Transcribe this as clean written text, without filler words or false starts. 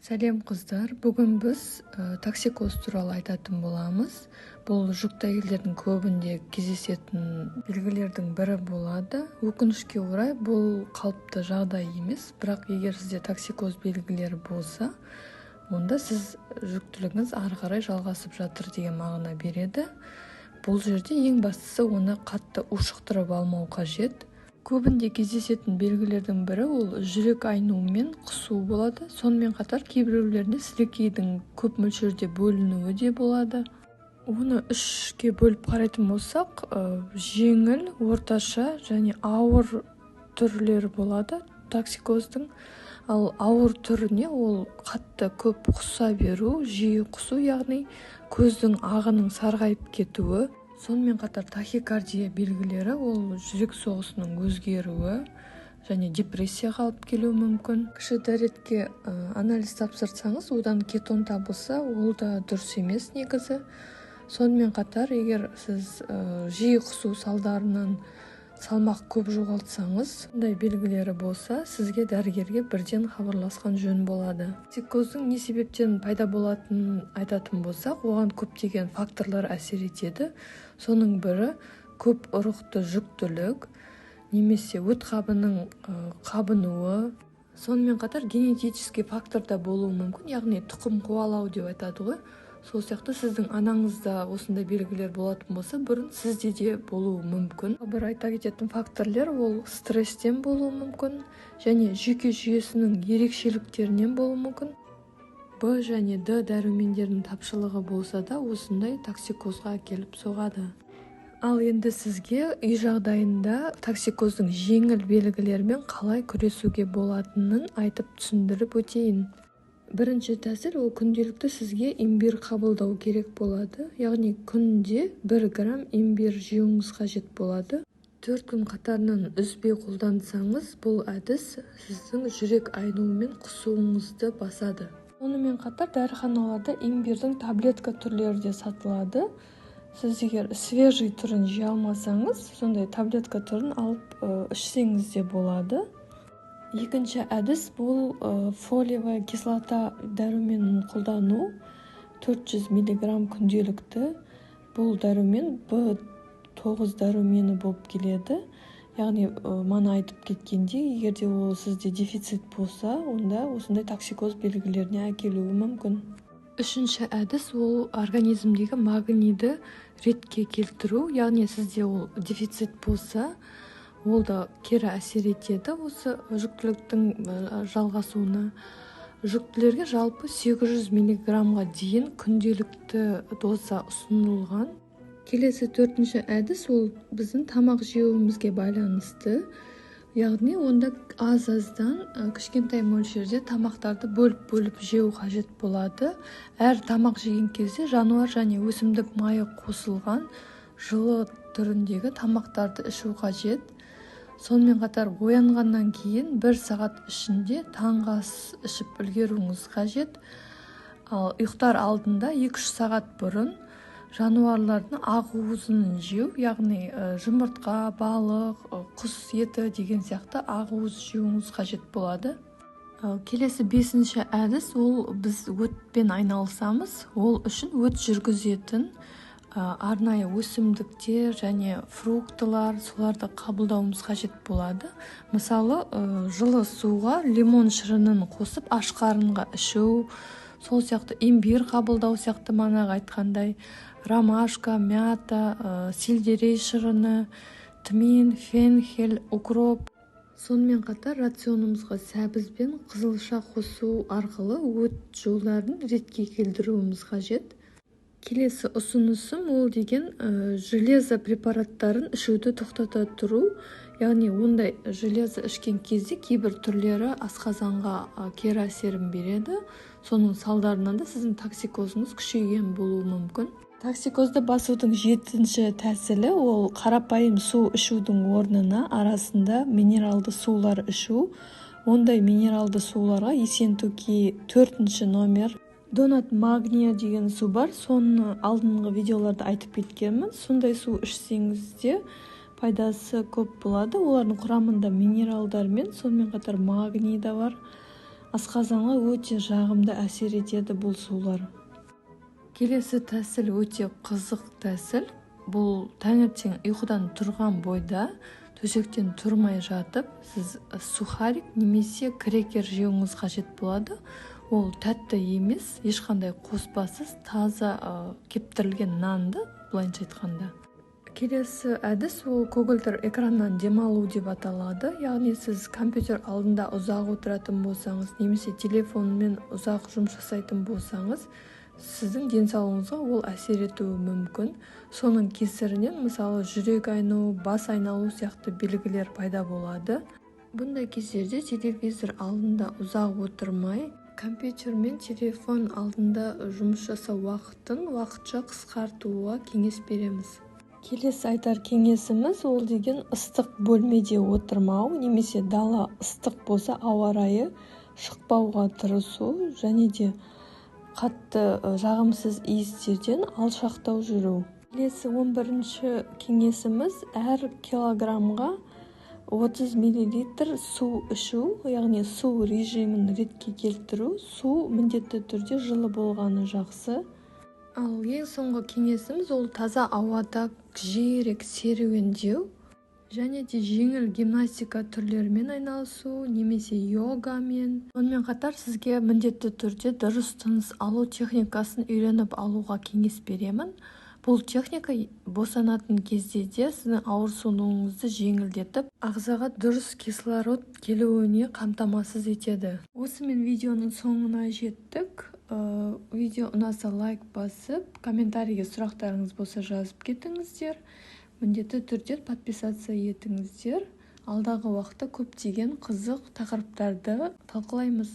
Сәлем қыздар, бүгін біз токсикоз туралы айтатын боламыз. Бұл жүкті әйелдердің көбінде кездесетін белгілердің бірі болады. Өкінішке орай бұл қалыпты жағдай емес, бірақ егер сізде токсикоз белгілері болса, онда сіз жүктілігіңіз ары қарай жалғасып жатыр деген мағына береді. Бұл жерде ең бастысы оны қатты ушықтырып алмау қажет. Көбінде кездесетін белгілердің бірі ол жүрек айну мен құсу болады. Сонымен қатар кейбіреулерінде сілекейдің көп мөлшерде бөлінуі де болады. Оны үшке бөліп қарайтын болсақ, жеңіл, орташа және ауыр түрлері болады токсикоздың. Ал ауыр түріне ол қатты көп құса беру, жиі құсу, яғни көздің ағының сарғайып кетуі. Сонымен қатар тахикардия белгілері ол жүрек соғысының өзгеруі және депрессияға алып келуі мүмкін. Кіші дәретке анализ тапсырсаңыз, одан кетон табылса, ол да дұрыс емес негізі. Сонымен қатар, егер сіз жиі құсу салдарынан салмақ көп жоғалтсаңыз, ондай белгілері болса, сізге дәрігерге бірден хабарласқан жөн болады. Токсикоздың не себептен пайда болатынын айтатын болсақ, оған көптеген факторлар әсер етеді. Соның бірі көп ұрықты жүктілік, немесе өт қабының қабынуы. Сонымен қатар генетический фактор да болуы мүмкін, яғни тұқым қуалау деп айтады ғой. Сол сияқты сіздің анаңызда осындай белгілер болатын болса, бұрын сізде де болуы мүмкін. Бір айта кететін факторлар ол стресстен болуы мүмкін және жүйке жүйесінің ерекшеліктерінен болуы мүмкін. Б және Д дәрумендерінің тапшылығы болса да осындай токсикозға әкеліп соғады. Ал енді сізге үй жағдайында токсикоздың жеңіл белгілерімен қалай күресуге болатынын айтып түсіндіріп өтейін. Бірінші тәсіл ол күнделікті сізге имбир қабылдау керек болады. Яғни күнде 1 грамм имбир жеуіңіз қажет болады. 4 күн қатарынан үзбей қолдансаңыз, бұл әдіс сіздің жүрек айнуы мен құсуыңызды басады. Сонымен қатар дәріханаларда имбирдің таблетка түрлері де сатылады. Сіз егер свежий түрін жей алмасаңыз, сондай таблетка түрін алып ішсеңіз де болады. Екінші әдіс бұл фолиевая кислота дәруменін қолдану. 400 мг күнделікті. Бұл дәрумен B9 дәрумені болып келеді. Яғни мана айтып кеткенде, егерде ол сізде дефицит болса, онда осындай токсикоз белгілеріне әкелуі мүмкін. Үшінші әдіс ол организмдегі магнийді ретке келтіру. Яғни сізде ол дефицит болса, ол да кері әсер етеді осы жүктіліктің жалғасуына. Жүктілерге жалпы 800 мг дейін күнделікті доза ұсынылған. Келесі 4-ші әдіс ол біздің тамақ жеуімізге байланысты. Яғни онда аз-аздан кішкентай мөлшерде тамақтарды бөліп жеу қажет болады. Әр тамақ жеген кезде жануар және өсімдік майы қосылған жылы түріндегі тамақтарды ішу қажет. Сонымен қатар оянғаннан кейін 1 сағат ішінде таңғы ас ішіп үлгеруіңіз қажет. Ал ұйықтар алдында 2-3 сағат бұрын жануарлардың ақуызын жеу, яғни жұмыртқа, балық, құс еті деген сияқты ақуыз жеуіңіз қажет болады. Келесі 5-ші әдіс ол біз өтпен айналысамыз. Ол үшін өт жүргізетін арнайы өсімдіктер және фруктылар, соларды қабылдауымыз қажет болады. Мысалы, жылы суға лимон шырынын қосып аш қарынға ішу, сол сияқты имбир қабылдау сияқты манағы айтқандай, ромашка, мята, сельдерей шырыны, тмин, фенхель, укроп. Сонымен қатар рационымызға сәбіз бен қызылша қосу арқылы өт жолдарын ретке келтіруіміз қажет. Келесі ұсынысым ол деген железо препараттарын ішуді тоқтата тұру. Яғни ондай железо ішкен кезде кейбір түрлері асқазанға кері әсерін береді. Соның салдарынан да сіздің токсикозыңыз күшейген болуы мүмкін. Токсикозды басудың 7-ші тәсілі ол қарапайым су ішудің орнына арасында минералды сулар ішу. Ондай минералды суларға Ессентуки 4-ші номер. Донат магния деген су бар, соны алдыңғы видеоларда айтып кеткенмін. Сондай су ішсеңізде пайдасы көп болады. Олардың құрамында минералдар мен сонымен қатар магний да бар. асқазанға өте жағымды әсер етеді бұл сулар. Келесі тәсіл өте қызық тәсіл. Бұл таңертең ұйқыдан тұрған бойда төсектен тұрмай жатып, сіз сухарик немесе крекер жеуіңіз қажет болады. Ол тәтті емес, ешқандай қоспасыз, таза кептірілген нанды, былайынша айтқанда. Келесі әдіс ол көгілдір экраннан демалу деп аталады. Яғни сіз компьютер алдында ұзақ отыратын болсаңыз, немесе телефонмен ұзақ жұмыс жасайтын болсаңыз, сіздің денсаулығыңызға ол әсер етуі мүмкін. Соның кесірінен мысалы жүрек айну, бас айналу сияқты белгілер пайда болады. Бұндай кездерде телевизор алдында ұзақ отырмай, компьютер мен телефон алдында жұмыс жасау уақытын уақытша қысқартуға кеңес береміз. Келесі айтар кеңесіміз ол деген ыстық бөлмеде отырмау, немесе дала ыстық болса ауа райы шықпауға тырысу, және де қатты жағымсыз иістерден алшақтау жүру. Келесі 11-ші кеңесіміз әр килограммға 30 мл су ішу, яғни су режимін ретке келтіру. Су міндетті түрде жылы болғаны жақсы. Ал ең соңғы кеңесіміз ол таза ауада жиірек серуендеу, және де жеңіл гимнастика түрлерімен айналысу, немесе йогамен. Сонымен қатар сізге міндетті түрде дұрыс тыныс алу техникасын үйреніп алуға кеңес беремін. Бұл техника босанатын кезде де сіздің ауырсынуыңызды жеңілдетіп, ағзаға дұрыс кислород келуіне қамтамасыз етеді. Осымен видеоның соңына жеттік. Видео ұнаса лайк басып, комментарийге сұрақтарыңыз болса жазып кетіңіздер. Міндетті түрде подписация етіңіздер. Алдағы уақытта көптеген қызық тақырыптарды талқылаймыз.